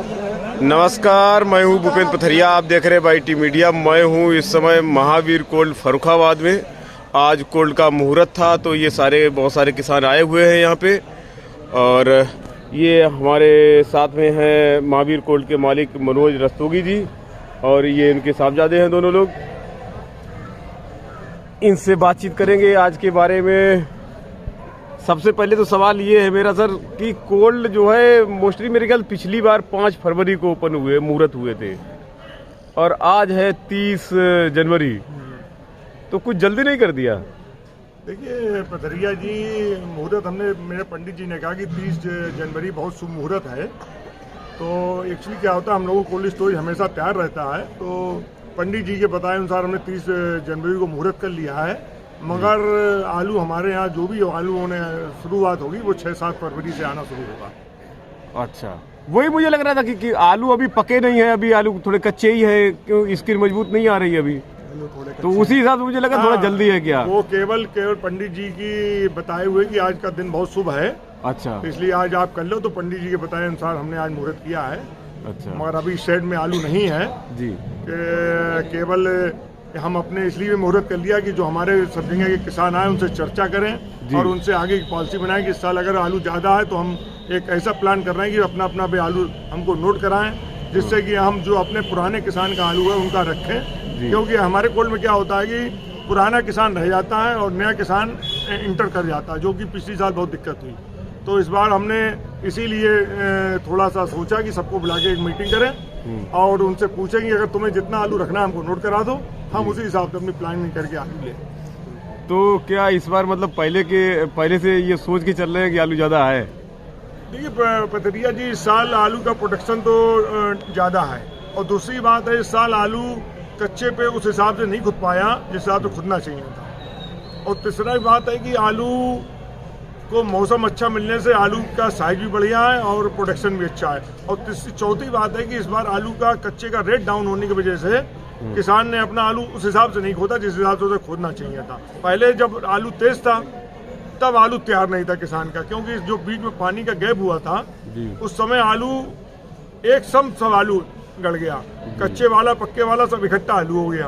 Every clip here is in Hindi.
नमस्कार, मैं हूं भूपेंद्र पथरिया। आप देख रहे हैं बाईटी मीडिया। मैं हूं इस समय महावीर कोल्ड फर्रुखाबाद में। आज कोल्ड का मुहूर्त था, तो ये बहुत सारे किसान आए हुए हैं यहाँ पे। और ये हमारे साथ में हैं महावीर कोल्ड के मालिक मनोज रस्तोगी जी, और ये इनके साहबजादे हैं दोनों लोग। इनसे बातचीत करेंगे आज के बारे में। सबसे पहले तो सवाल ये है मेरा सर कि कोल्ड जो है मोस्टली मेरे ख्याल पिछली बार 5 फरवरी को ओपन हुए, मुहूर्त हुए थे, और आज है 30 जनवरी, तो कुछ जल्दी नहीं कर दिया? देखिए पथरिया जी, मुहूर्त मेरे पंडित जी ने कहा कि 30 जनवरी बहुत शुभ मुहूर्त है। तो एक्चुअली क्या होता है, हम लोगों को कोल्ड स्टोरेज हमेशा तैयार रहता है। तो पंडित जी के बताए अनुसार हमने 30 जनवरी को मुहूर्त कर लिया है। मगर आलू हमारे यहाँ जो भी आलू होने शुरुआत होगी वो 6-7 फरवरी से आना शुरू होगा। अच्छा, वही मुझे लग रहा था कि आलू अभी पके नहीं है, अभी आलू थोड़े कच्चे ही है, क्यों स्किन मजबूत नहीं आ रही है अभी, तो उसी हिसाब से मुझे लगा थोड़ा जल्दी है क्या? वो केवल पंडित जी की बताए हुए कि आज का दिन बहुत शुभ है। अच्छा, इसलिए आज आप कर लो, तो पंडित जी के बताए अनुसार हमने आज मुहूर्त किया है। अच्छा, मगर अभी शेड में आलू नहीं है जी। केवल हम अपने इसलिए मुहूर्त कर लिया कि जो हमारे सब जगह के किसान आए उनसे चर्चा करें और उनसे आगे की पॉलिसी बनाएं कि इस साल अगर आलू ज़्यादा है तो हम एक ऐसा प्लान कर रहे हैं कि अपना अपना भी आलू हमको नोट कराएं, जिससे कि हम जो अपने पुराने किसान का आलू है उनका रखें। क्योंकि हमारे कोल्ड में क्या होता है कि पुराना किसान रह जाता है और नया किसान इंटर कर जाता है, जो कि पिछली साल बहुत दिक्कत हुई। तो इस बार हमने इसीलिए थोड़ा सा सोचा कि सबको बुला के एक मीटिंग करें और उनसे पूछें कि अगर तुम्हें जितना आलू रखना है हमको नोट करा दो, हम उसी हिसाब से अपनी प्लानिंग करके आलू लें। तो क्या इस बार मतलब पहले से ये सोच के चल रहे हैं कि आलू ज़्यादा है? देखिए पथरिया जी, इस साल आलू का प्रोडक्शन तो ज़्यादा है, और दूसरी बात है इस साल आलू कच्चे पे उस हिसाब से नहीं खुद पाया जिस हिसाब से खुदना चाहिए था। और तीसरा बात है कि आलू को मौसम अच्छा मिलने से आलू का साइज भी बढ़िया है और प्रोडक्शन भी अच्छा है। और चौथी बात है कि इस बार आलू का कच्चे का रेट डाउन होने की वजह से किसान ने अपना आलू उस हिसाब से नहीं खोदा जिस हिसाब से उसे खोदना चाहिए था। पहले जब आलू तेज था तब आलू तैयार नहीं था किसान का, क्योंकि जो बीच में पानी का गैप हुआ था उस समय आलू एक सब आलू गड़ गया, कच्चे वाला पक्के वाला सब इकट्ठा आलू हो गया।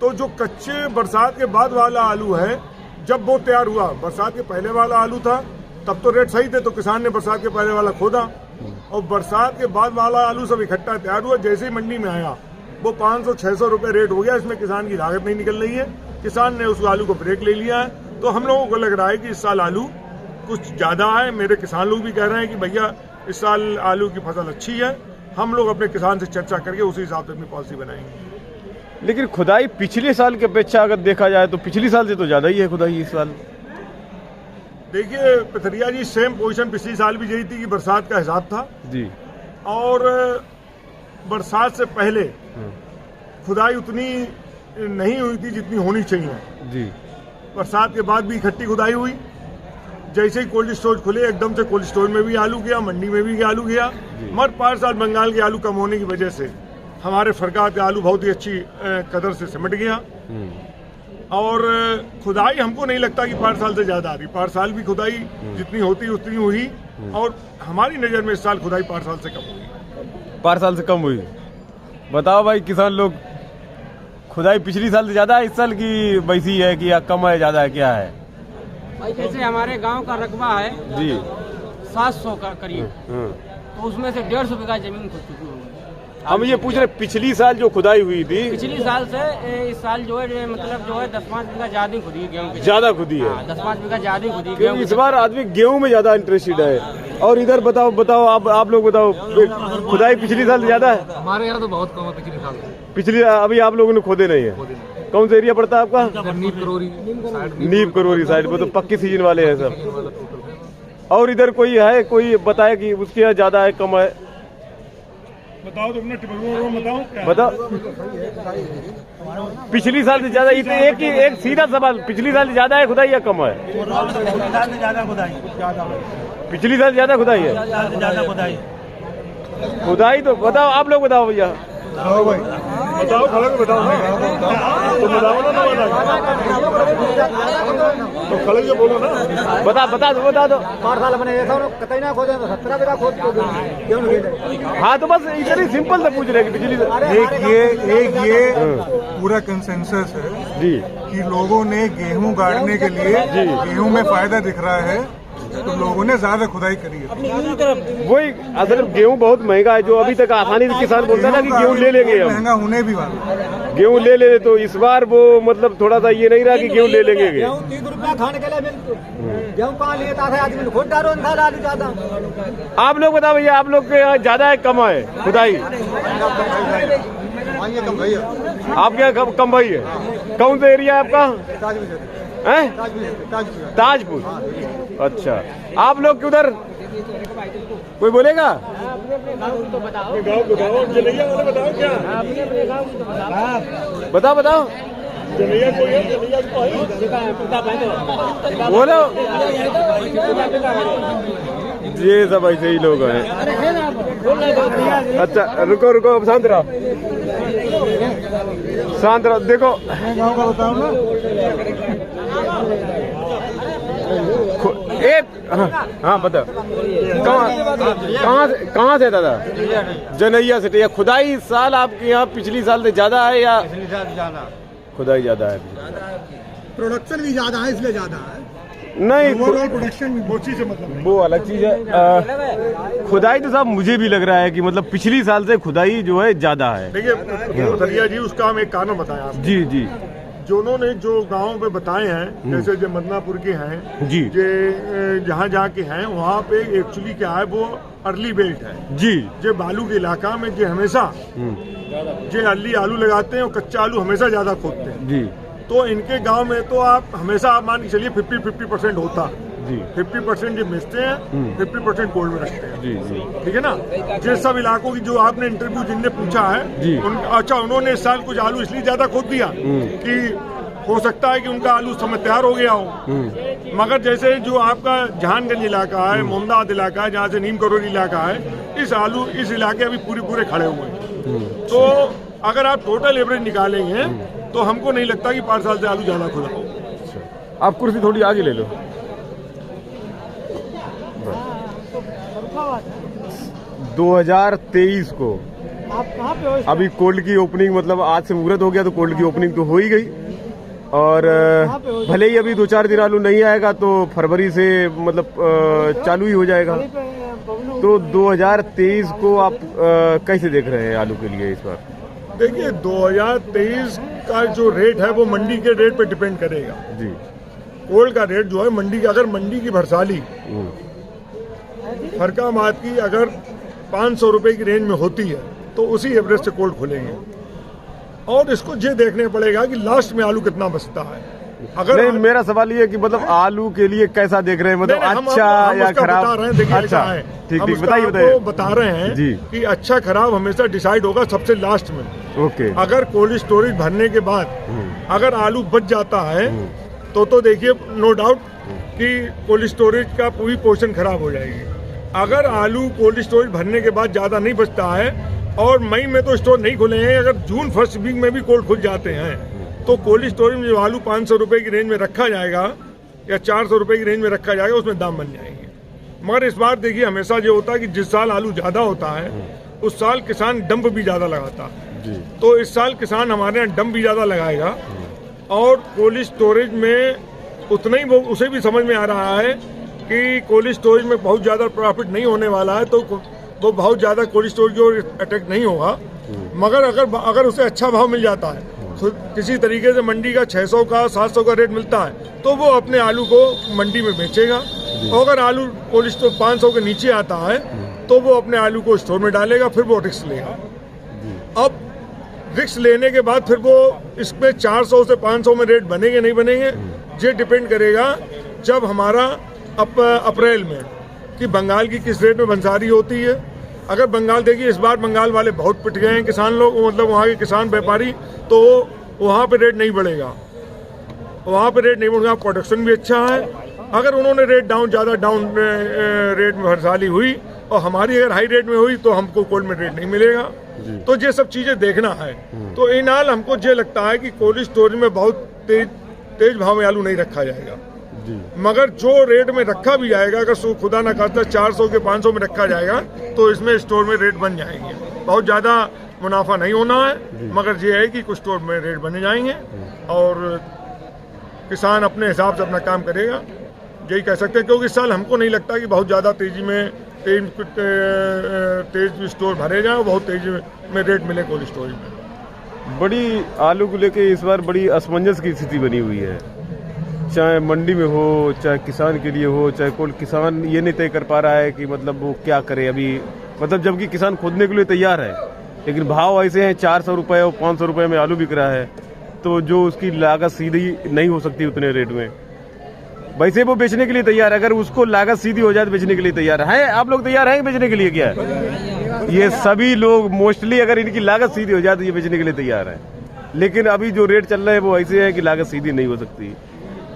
तो जो कच्चे बरसात के बाद वाला आलू है, जब वो तैयार हुआ, बरसात के पहले वाला आलू था तब तो रेट सही थे, तो किसान ने बरसात के पहले वाला खोदा, और बरसात के बाद वाला आलू सब इकट्ठा तैयार हुआ। जैसे ही मंडी में आया वो 500-600 रुपए रेट हो गया। इसमें किसान की लागत नहीं निकल रही है, किसान ने उस आलू को ब्रेक ले लिया है। तो हम लोगों को लग रहा है कि इस साल आलू कुछ ज़्यादा है। मेरे किसान लोग भी कह रहे हैं कि भैया इस साल आलू की फसल अच्छी है। हम लोग अपने किसान से चर्चा करके उसी हिसाब से अपनी पॉलिसी बनाएंगे। लेकिन खुदाई पिछले साल की अपेक्षा अगर देखा जाए तो पिछली साल से तो ज़्यादा ही है खुदाई इस साल। देखिए पथरिया जी, सेम पोजीशन पिछली साल भी यही थी कि बरसात का हिसाब था जी, और बरसात से पहले खुदाई उतनी नहीं हुई थी जितनी होनी चाहिए जी। बरसात के बाद भी इकट्ठी खुदाई हुई। जैसे ही कोल्ड स्टोरेज खुले एकदम से कोल्ड स्टोरेज में भी आलू गया, मंडी में भी आलू गया। मगर 5 साल बंगाल के आलू कम होने की वजह से हमारे फरकात के आलू बहुत ही अच्छी कदर से सिमट गया। और खुदाई हमको नहीं लगता कि 5 साल से ज्यादा आ रही। 5 साल भी खुदाई जितनी होती उतनी हुई, और हमारी नज़र में इस साल खुदाई 5 साल से कम हुई। 5 साल से कम हुई? बताओ भाई किसान लोग, खुदाई पिछली साल से ज्यादा है इस साल की वैसी है कि या कम है, ज्यादा है, क्या है भाई? जैसे हमारे गांव का रकबा है जी 700 का करीब, तो उसमें से 150 बीघा जमीन खुद चुकी हुई। हम ये पूछ रहे पिछली साल जो खुदाई हुई थी, पिछली साल से इस साल जो है मतलब जो है 10-5 बीघा ज्यादा खुदी गेहूँ की, ज्यादा खुदी है। 10-5 बीघा ज्यादा खुदी गेहूँ। इस बार आदमी गेहूं में ज्यादा इंटरेस्टेड है। और इधर बताओ आप लोग बताओ, खुदाई पिछली साल ज्यादा है? हमारे यहाँ तो बहुत कम है पिछली साल। पिछली अभी आप लोगों ने खोदे नहीं है? कौन सा एरिया पड़ता है आपका? नीम करोरी साइड में, तो पक्की सीजन वाले हैं सब। और इधर कोई है, कोई बताए कि उसके यहाँ ज्यादा है कम है? बताओ तुमने बताओ। पिछली साल से ज्यादा, एक सीधा सवाल, पिछली साल से ज्यादा है खुदाई या कम है? पिछली साल ज्यादा खुदाई है। खुदाई तो बताओ, आप लोग बताओ भैया। बताओ खड़ा के बताओ ना, तो बताओ ना तो खड़े से बोलो ना। बता दो। 4 साल बने ऐसा कतई ना खोदे तो 17 बीघा खोद क्यों नहीं? हाँ तो बस इतनी सिंपल से पूछ रहे हैं कि बिजली एक ये पूरा कंसेंसस है जी कि लोगों ने गेहूं गाड़ने के लिए गेहूं में फायदा दिख रहा है तो लोगों ने ज्यादा खुदाई करी है। वही असल गेहूं बहुत महंगा है, जो अभी तक आसानी से किसान बोलता था कि गेहूं ले लेंगे हम, महंगा होने भी वाला, गेहूं ले ले, तो इस बार वो मतलब थोड़ा सा ये नहीं रहा कि गेहूं ले लेंगे। गेहूं 30 रुपया खाने के लिए गेहूं कहाँ लेता था आदमी, खुद डालो था आलू ज्यादा। आप लोग बताओ भैया, आप लोग के यहाँ ज्यादा है कम है खुदाई? आपके यहाँ कम भाई है? कौन सा एरिया है आपका? ताजपुर। अच्छा, आप लोग के उधर कोई बोलेगा? बताओ जनैया वाले बताओ क्या? बताओ जनैया कोई है? जनैया बोलो। ये सब ऐसे ही लोग हैं। अच्छा रुको, अब शांत रहो। देखो गाँव का बताओ ना। एक हाँ बताओ, कहाँ से दादा? जनैया से। या खुदाई इस साल आपके यहाँ पिछली साल से ज्यादा है या खुदाई ज्यादा है? प्रोडक्शन भी ज्यादा है इसलिए ज्यादा है। नहीं, प्रोडक्शन वो चीज से मतलब वो अलग चीज है। खुदाई तो साहब मुझे भी लग रहा है कि मतलब पिछली साल से खुदाई जो है ज्यादा है। देखिए पथरिया जी, उसका हम एक कारण बताया आपको। जी जो उन्होंने जो गाँव पे बताए हैं, जैसे जो मदनापुर के हैं जी, जहाँ के हैं वहाँ पे एक्चुअली क्या है, वो अर्ली बेल्ट है जी। जो बालू के इलाका में जो हमेशा जो अर्ली आलू लगाते हैं और कच्चा आलू हमेशा ज्यादा खोदते हैं जी। तो इनके गांव में तो आप हमेशा आप मान के चलिए 50% होता जी। 50% जो बेचते हैं, 50% कोल्ड में रखते हैं। जी ठीक है ना? जिस सब इलाकों की जो आपने इंटरव्यू जिनने पूछा है अच्छा, उन्होंने इस साल कुछ आलू इसलिए ज्यादा खोद दिया कि हो सकता है कि उनका आलू समय तैयार हो गया हो। मगर जैसे जो आपका जहानगंज इलाका है, मोमदाबाद इलाका है, जहाँ से नीम करोली इलाका है, इस इलाके अभी पूरे खड़े हुए हैं। तो अगर आप टोटल एवरेज निकालेंगे तो हमको नहीं लगता कि 5 साल से आलू ज्यादा खुदा हो। आप कुर्सी थोड़ी आगे ले लो। 2023 को आप कहाँ पे हो? अभी कोल्ड की ओपनिंग, मतलब आज से मुहूर्त हो गया तो कोल्ड की ओपनिंग तो हो ही गई, और भले ही अभी 2-4 दिन आलू नहीं आएगा तो फरवरी से मतलब चालू ही हो जाएगा। तो 2023 को आप कैसे देख रहे हैं आलू के लिए इस बार? देखिए 2023 का जो रेट है वो मंडी के रेट पे डिपेंड करेगा जी। कोल्ड का रेट जो है मंडी का, अगर मंडी की भरसाली फरकाबाद की अगर 500 रुपए की रेंज में होती है तो उसी एवरेज से कोल्ड खुलेंगे। और इसको ये देखने पड़ेगा कि लास्ट में आलू कितना बचता है। अगर नहीं, मेरा सवाल ये है कि मतलब आलू के लिए कैसा देख रहे हैं, मतलब अच्छा या खराब? बता रहे हैं, देखिए अच्छा है। ठीक, बताइए। बता रहे हैं जी कि अच्छा खराब हमेशा डिसाइड होगा सबसे लास्ट में। ओके। अगर कोल्ड स्टोरेज भरने के बाद अगर आलू बच जाता है तो देखिए नो डाउट कि कोल्ड स्टोरेज का पूरी पोजीशन खराब हो जाएगी। अगर आलू कोल्ड स्टोरेज भरने के बाद ज्यादा नहीं बचता है, और मई में तो स्टोर नहीं खुले हैं, अगर जून फर्स्ट वीक में भी कोल्ड खुल जाते हैं तो कोल्ड स्टोरेज में जो आलू 500 रुपए की रेंज में रखा जाएगा या 400 रुपए की रेंज में रखा जाएगा, उसमें दाम बन जाएंगे। मगर इस बार देखिए हमेशा जो होता है कि जिस साल आलू ज्यादा होता है उस साल किसान डंप भी ज्यादा लगाता है। तो इस साल किसान हमारे यहाँ डंप भी ज्यादा लगाएगा और कोल्ड स्टोरेज में उतना ही, वो उसे भी समझ में आ रहा है कि कोल्ड स्टोरेज में बहुत ज्यादा प्रॉफिट नहीं होने वाला है, तो वो बहुत ज्यादा कोल्ड स्टोरेज की ओर अटैक नहीं होगा। मगर अगर उसे अच्छा भाव मिल जाता है, तो किसी तरीके से मंडी का 600 का 700 का रेट मिलता है, तो वो अपने आलू को मंडी में बेचेगा। और अगर आलू कोल्ड स्टोर 500 के नीचे आता है तो वो अपने आलू को स्टोर में डालेगा, फिर वो रिस्क लेगा। अब रिस्क लेने के बाद फिर वो इसमें 400 से 500 में रेट बनेंगे नहीं बनेंगे, ये डिपेंड करेगा जब हमारा अप्रैल में कि बंगाल की किस रेट में भंसारी होती है। अगर बंगाल, देखिए इस बार बंगाल वाले बहुत पिट गए हैं किसान लोग, मतलब वहाँ के किसान व्यापारी, तो वहाँ पे रेट नहीं बढ़ेगा, वहाँ पे रेट नहीं बढ़ेगा। प्रोडक्शन भी अच्छा है। अगर उन्होंने रेट ज़्यादा डाउन रेट में भरसाली हुई और हमारी अगर हाई रेट में हुई तो हमको कोल्ड में रेट नहीं मिलेगा। तो ये सब चीजें देखना है। तो इन हाल हमको ये लगता है कि कोल्ड स्टोरेज में बहुत तेज भाव में आलू नहीं रखा जाएगा जी। मगर जो रेट में रखा भी जाएगा, अगर खुदा ना खास्ता 400 के 500 में रखा जाएगा तो इसमें स्टोर में रेट बन जाएंगे। बहुत ज़्यादा मुनाफा नहीं होना है, मगर ये है कि कुछ स्टोर में रेट बन जाएंगे और किसान अपने हिसाब से अपना काम करेगा, यही कह सकते हैं। क्योंकि इस साल हमको नहीं लगता कि बहुत ज़्यादा तेज़ी में तेज स्टोर भरे जाए, बहुत तेज़ी में रेट मिले कोल्ड स्टोरेज में। बड़ी आलू को लेके इस बार बड़ी असमंजस की स्थिति बनी हुई है, चाहे मंडी में हो, चाहे किसान के लिए हो, चाहे कोई किसान ये नहीं तय कर पा रहा है कि मतलब वो क्या करे अभी। मतलब जबकि किसान खोदने के लिए तैयार है, लेकिन भाव ऐसे हैं 400 रुपये और 500 रुपये में आलू बिक रहा है, तो जो उसकी लागत सीधी नहीं हो सकती उतने रेट में। वैसे वो बेचने के लिए तैयार है, अगर उसको लागत सीधी हो जाए तो बेचने के लिए तैयार है। आप लोग तैयार हैं बेचने के लिए? क्या ये सभी लोग मोस्टली अगर इनकी लागत सीधी हो जाए तो ये बेचने के लिए तैयार है, लेकिन अभी जो रेट चल रहा है वो ऐसे है कि लागत सीधी नहीं हो सकती।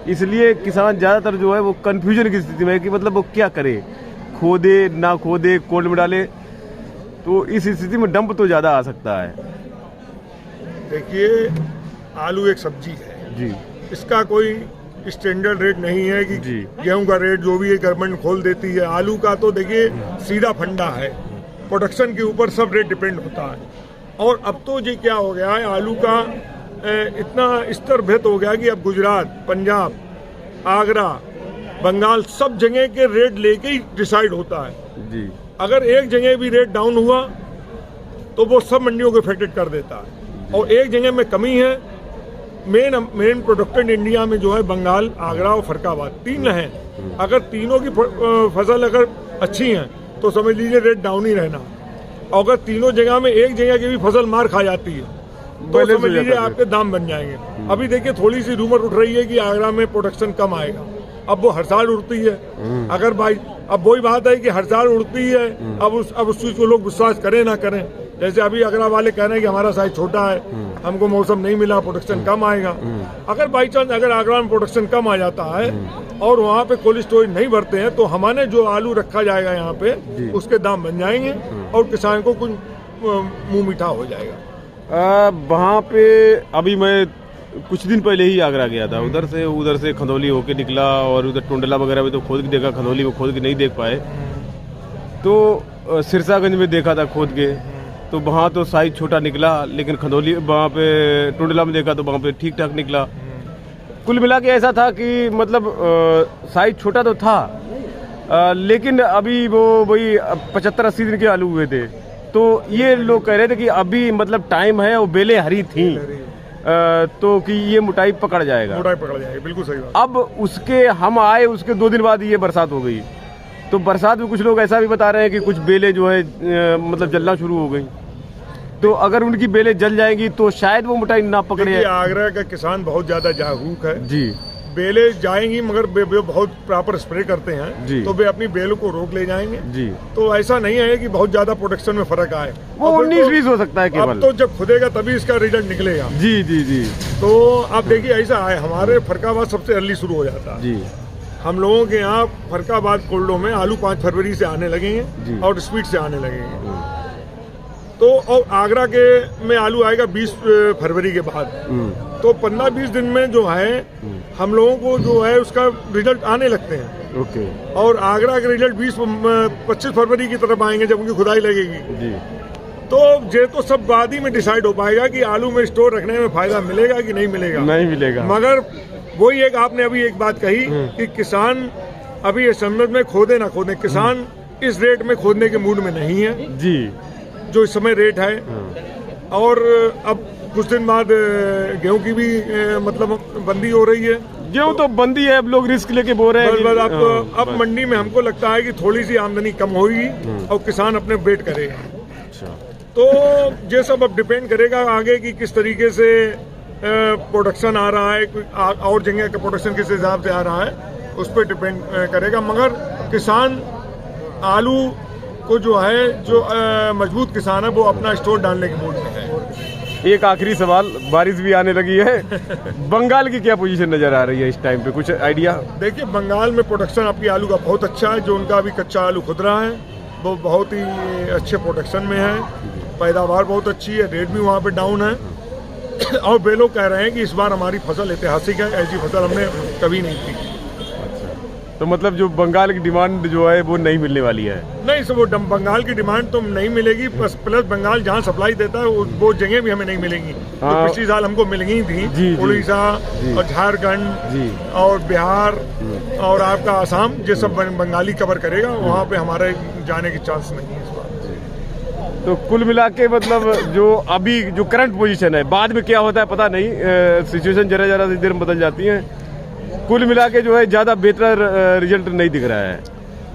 इसलिए किसान ज़्यादातर जो है वो कंफ्यूजन की स्थिति में है कि मतलब वो क्या करे, खोदे ना खोदे, कोल्ड में डाले, तो इस स्थिति में डंप तो ज़्यादा आ सकता है। देखिए, आलू एक सब्जी है जी, इसका कोई स्टैंडर्ड रेट नहीं है कि गेहूं का रेट जो भी है गवर्नमेंट खोल देती है। आलू का तो देखिए सीधा फंडा है, प्रोडक्शन के ऊपर सब रेट डिपेंड होता है। और अब तो ये क्या हो गया है, आलू का इतना स्तर भेद हो गया कि अब गुजरात, पंजाब, आगरा, बंगाल सब जगह के रेट लेके ही डिसाइड होता है जी। अगर एक जगह भी रेट डाउन हुआ तो वो सब मंडियों को इफेक्टेड कर देता है। और एक जगह में कमी है, मेन प्रोडक्टेड इंडिया में जो है बंगाल, आगरा और फरक्काबाद, तीन हैं। अगर तीनों की फसल अगर अच्छी हैं तो समझ लीजिए रेट डाउन ही रहना। और अगर तीनों जगह में एक जगह की भी फसल मार खा जाती है तो समझ लीजिए आपके दाम बन जाएंगे। अभी देखिए थोड़ी सी रूमर उठ रही है कि आगरा में प्रोडक्शन कम आएगा। अब वो हर साल उड़ती है, अगर अब वही बात है कि हर साल उड़ती है, अब उस चीज को लोग विश्वास करें ना करें। जैसे अभी आगरा वाले कह रहे हैं कि हमारा साइज छोटा है, हमको मौसम नहीं मिला, प्रोडक्शन कम आएगा। अगर बाई चांस अगर आगरा में प्रोडक्शन कम आ जाता है और वहाँ पे कोल्ड स्टोरेज नहीं भरते हैं तो हमारे जो आलू रखा जाएगा यहाँ पे उसके दाम बन जाएंगे और किसान को कुछ मुंह मीठा हो जाएगा। वहाँ पे अभी मैं कुछ दिन पहले ही आगरा गया था, उधर से खंदौली होके निकला और उधर टुंडला वगैरह में तो खोद के देखा, खंदौली में खोद के नहीं देख पाए, तो सिरसागंज में देखा था खोद के, तो वहाँ तो साइज छोटा निकला, लेकिन खंदौली वहाँ पे टुंडला में देखा तो वहाँ पे ठीक ठाक निकला। कुल मिला के ऐसा था कि मतलब साइज छोटा तो था, लेकिन अभी वो वही 75-80 दिन के आलू हुए थे। तो ये लोग कह रहे थे कि अभी मतलब टाइम है और बेलें हरी थी, तो कि ये मोटाई पकड़ जाएगा, बिल्कुल सही बात। अब उसके हम आए उसके 2 दिन बाद ये बरसात हो गई, तो बरसात में कुछ लोग ऐसा भी बता रहे हैं कि कुछ बेलें जो है मतलब जलना शुरू हो गई। तो अगर उनकी बेलें जल जाएंगी तो शायद वो मोटाई ना पकड़े। आगरा का किसान बहुत ज्यादा जागरूक है जी। बेलें जाएंगी मगर वे बहुत प्रॉपर स्प्रे करते हैं जी, तो वे अपनी बेलों को रोक ले जाएंगे जी। तो ऐसा नहीं है कि बहुत ज्यादा प्रोडक्शन में फर्क आए, वो 19-20 हो सकता है केवल। अब तो जब खुदेगा तभी इसका रिजल्ट निकलेगा जी जी जी। तो आप देखिए ऐसा है, हमारे फरक्काबाद सबसे अर्ली शुरू हो जाता है जी। हम लोगों के यहाँ फरक्काबाद कोल्डो में आलू 5 फरवरी से आने लगेंगे और स्पीड से आने लगेंगे। तो और आगरा के में आलू आएगा 20 फरवरी के बाद। तो 15-20 दिन में जो है हम लोगों को जो है उसका रिजल्ट आने लगते हैं। ओके। और आगरा के रिजल्ट 20-25 फरवरी की तरफ आएंगे जब उनकी खुदाई लगेगी जी। तो ये तो सब बाद ही में डिसाइड हो पाएगा कि आलू में स्टोर रखने में फायदा मिलेगा कि नहीं मिलेगा। नहीं मिलेगा। मगर वही एक आपने अभी एक बात कही कि किसान अभी इस समय में खोदे ना खोदे, किसान इस रेट में खोदने के मूड में नहीं है जी, जो इस समय रेट है। और अब कुछ दिन बाद गेहूं की भी मतलब बंदी हो रही है। गेहूं तो बंदी है, अब लोग रिस्क लेके बोल रहे हैं। बस अब मंडी में हमको लगता है कि थोड़ी सी आमदनी कम होगी और किसान अपने वेट करेगा। अच्छा। तो ये सब अब डिपेंड करेगा आगे कि किस तरीके से प्रोडक्शन आ रहा है, और जगह का प्रोडक्शन किस हिसाब से आ रहा है, उस पर डिपेंड करेगा। मगर किसान आलू को जो है, जो मजबूत किसान है, वो अपना स्टोर डालने के मूड में है। एक आखिरी सवाल, बारिश भी आने लगी है, बंगाल की क्या पोजीशन नजर आ रही है इस टाइम पे, कुछ आइडिया? देखिए, बंगाल में प्रोडक्शन आपकी आलू का बहुत अच्छा है, जो उनका अभी कच्चा आलू खुद रहा है। वो बहुत ही अच्छे प्रोडक्शन में है, पैदावार बहुत अच्छी है, रेट भी वहाँ पे डाउन है। और वे लोग कह रहे हैं कि इस बार हमारी फसल ऐतिहासिक है, ऐसी फसल हमने कभी नहीं की। तो मतलब जो बंगाल की डिमांड जो है वो नहीं मिलने वाली है? नहीं सर, वो बंगाल की डिमांड तो नहीं मिलेगी, प्लस बंगाल जहाँ सप्लाई देता है वो जगह भी हमें नहीं मिलेंगी। तो पिछली साल हमको मिल गई थी उड़ीसा और झारखंड और बिहार और आपका आसाम, ये सब बंगाली कवर करेगा, वहाँ पे हमारे जाने की चांस नहीं है इस बार। तो कुल मिला के मतलब जो अभी जो करंट पोजीशन है, बाद में क्या होता है पता नहीं, सिचुएशन जरा जरा सी देर में बदल जाती है। कुल मिला के जो है ज़्यादा बेहतर रिजल्ट नहीं दिख रहा है।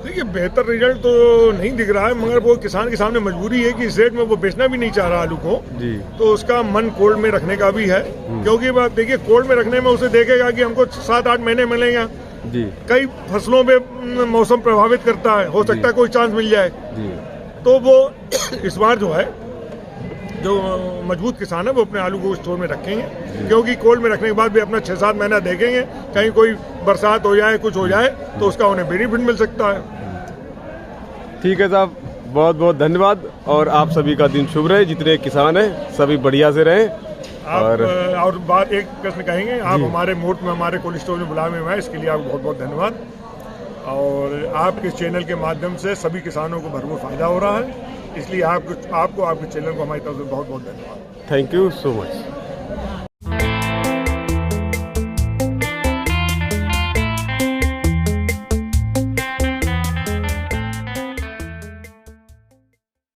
देखिए बेहतर रिजल्ट तो नहीं दिख रहा है, मगर वो किसान के सामने मजबूरी है कि इस रेट में वो बेचना भी नहीं चाह रहा आलू को जी। तो उसका मन कोल्ड में रखने का भी है, क्योंकि देखिए कोल्ड में रखने में उसे देखेगा कि हमको 7-8 महीने मिलेंगे जी। कई फसलों में मौसम प्रभावित करता है, हो सकता है कोई चांस मिल जाए जी। तो वो इस बार जो है जो मजबूत किसान है वो अपने आलू को स्टोर में रखेंगे, क्योंकि कोल्ड में रखने के बाद भी अपना 6-7 महीना देखेंगे, कहीं कोई बरसात हो जाए कुछ हो जाए तो उसका उन्हें बेनिफिट मिल सकता है। ठीक है साहब, बहुत बहुत धन्यवाद और आप सभी का दिन शुभ रहे, जितने किसान हैं सभी बढ़िया से रहें। और बात एक प्रश्न कहेंगे, आप हमारे मोट में हमारे कोल्ड स्टोर में बुलाए हुए हैं, इसके लिए आपको बहुत बहुत धन्यवाद। और आपके चैनल के माध्यम से सभी किसानों को भरपूर फायदा हो रहा है, इसलिए आपको आपके चैनल को हमारी तरफ से बहुत बहुत धन्यवाद। Thank you so much.